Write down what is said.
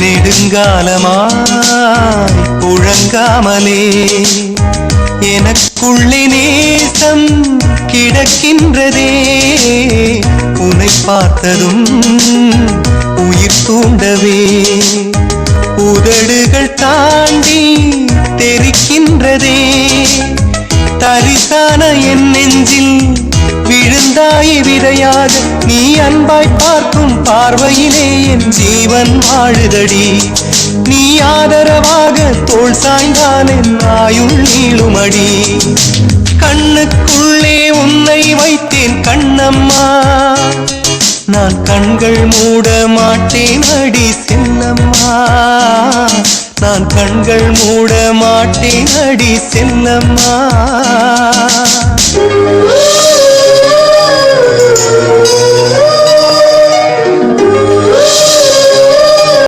நெடுங்காலமாய் புழங்காமலே எனக்குள்ளே நேசம் கிடக்கின்றதே. உன்னை பார்த்ததும் உயிர் தூண்டவே உதடுகள் தாண்டி தெரிக்கின்றதே. தரிசான என் நெஞ்சில் விழுந்தாய் விதையாக, நீ அன்பாய் பார்க்கும் பார்வையிலே என் ஜீவன் வாழுதடி. நீ ஆதரவாக தோள் சாய்ந்தால் என் ஆயுள் நீளுமடி. கண்ணுக்குள்ளே உன்னை வைத்தேன் கண்ணம்மா, நான் கண்கள் மூட மாட்டேன் அடி செல்லம்மா. நான் கண்கள் மூட மாட்டேன் அடி செல்லம்மா.